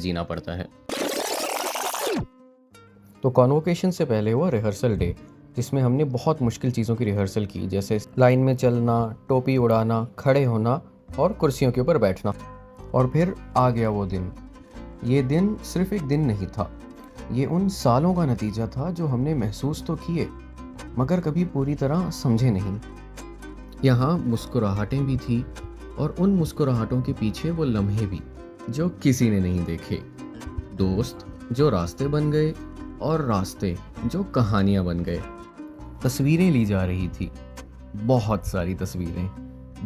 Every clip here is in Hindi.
जीना पड़ता है। तो कॉन्वोकेशन से पहले हुआ रिहर्सल डे, जिसमें हमने बहुत मुश्किल चीज़ों की रिहर्सल की, जैसे लाइन में चलना, टोपी उड़ाना, खड़े होना और कुर्सियों के ऊपर बैठना। और फिर आ गया वो दिन। ये दिन सिर्फ एक दिन नहीं था, ये उन सालों का नतीजा था जो हमने महसूस तो किए मगर कभी पूरी तरह समझे नहीं। यहाँ मुस्कुराहटें भी थी और उन मुस्कुराहटों के पीछे वो लम्हे भी जो किसी ने नहीं देखे, दोस्त जो रास्ते बन गए और रास्ते जो कहानियां बन गए। तस्वीरें ली जा रही थी, बहुत सारी तस्वीरें,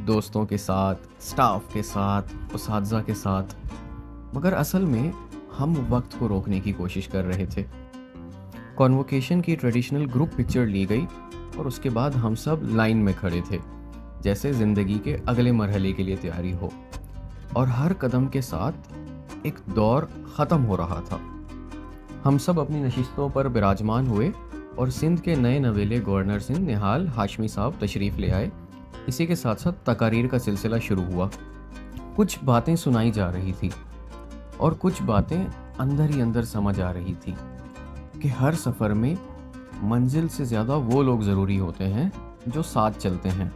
दोस्तों के साथ, स्टाफ के साथ, उस्ताद के साथ, मगर असल में हम वक्त को रोकने की कोशिश कर रहे थे। कॉन्वोकेशन की ट्रेडिशनल ग्रुप पिक्चर ली गई और उसके बाद हम सब लाइन में खड़े थे, जैसे जिंदगी के अगले मरहले के लिए तैयारी हो। और हर कदम के साथ एक दौर ख़त्म हो रहा था। हम सब अपनी नशिस्तों पर विराजमान हुए और सिंध के नए नवेले गवर्नर सिंध निहाल हाशमी साहब तशरीफ़ ले आए। इसी के साथ साथ तकारीर का सिलसिला शुरू हुआ। कुछ बातें सुनाई जा रही थी और कुछ बातें अंदर ही अंदर समझ आ रही थी कि हर सफ़र में मंजिल से ज़्यादा वो लोग ज़रूरी होते हैं जो साथ चलते हैं।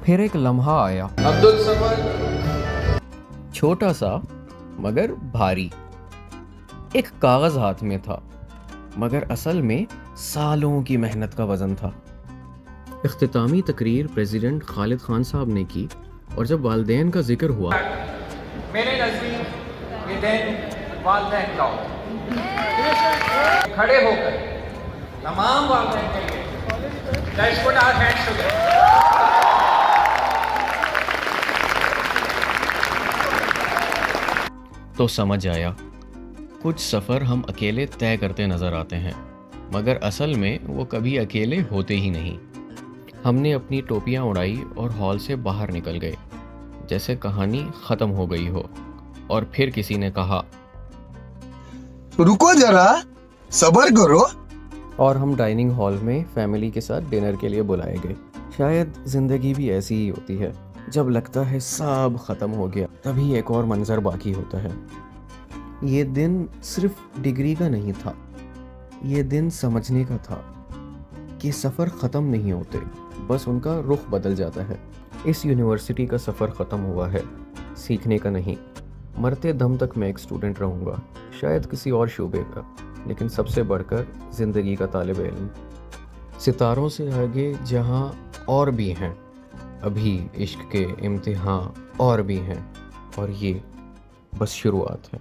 फिर एक लम्हा आया, अब्दुल समद, छोटा सा मगर भारी। एक कागज़ हाथ में था मगर असल में सालों की मेहनत का वज़न था। इख्तितामी तकरीर प्रेसिडेंट खालिद खान साहब ने की और जब वालिदैन का जिक्र हुआ, मेरे नज़दीक ये दिन वालिदैन का होता है। खड़े होकर तमाम वालिदैन के लिए let's put our hands together. तो समझ आया, कुछ सफ़र हम अकेले तय करते नज़र आते हैं मगर असल में वो कभी अकेले होते ही नहीं। हमने अपनी टोपियाँ उड़ाई और हॉल से बाहर निकल गए, जैसे कहानी ख़त्म हो गई हो। और फिर किसी ने कहा, रुको जरा, सब्र करो। और हम डाइनिंग हॉल में फैमिली के साथ डिनर के लिए बुलाए गए। शायद ज़िंदगी भी ऐसी ही होती है, जब लगता है सब ख़त्म हो गया तभी एक और मंजर बाकी होता है। ये दिन सिर्फ डिग्री का नहीं था, ये दिन समझने का था कि सफ़र ख़त्म नहीं होते, बस उनका रुख बदल जाता है। इस यूनिवर्सिटी का सफ़र ख़त्म हुआ है, सीखने का नहीं। मरते दम तक मैं एक स्टूडेंट रहूँगा, शायद किसी और शोबे का, लेकिन सबसे बढ़कर ज़िंदगी का तालिब इल्म। सितारों से आगे जहाँ और भी हैं, अभी इश्क के इम्तिहान और भी हैं, और ये बस शुरुआत है।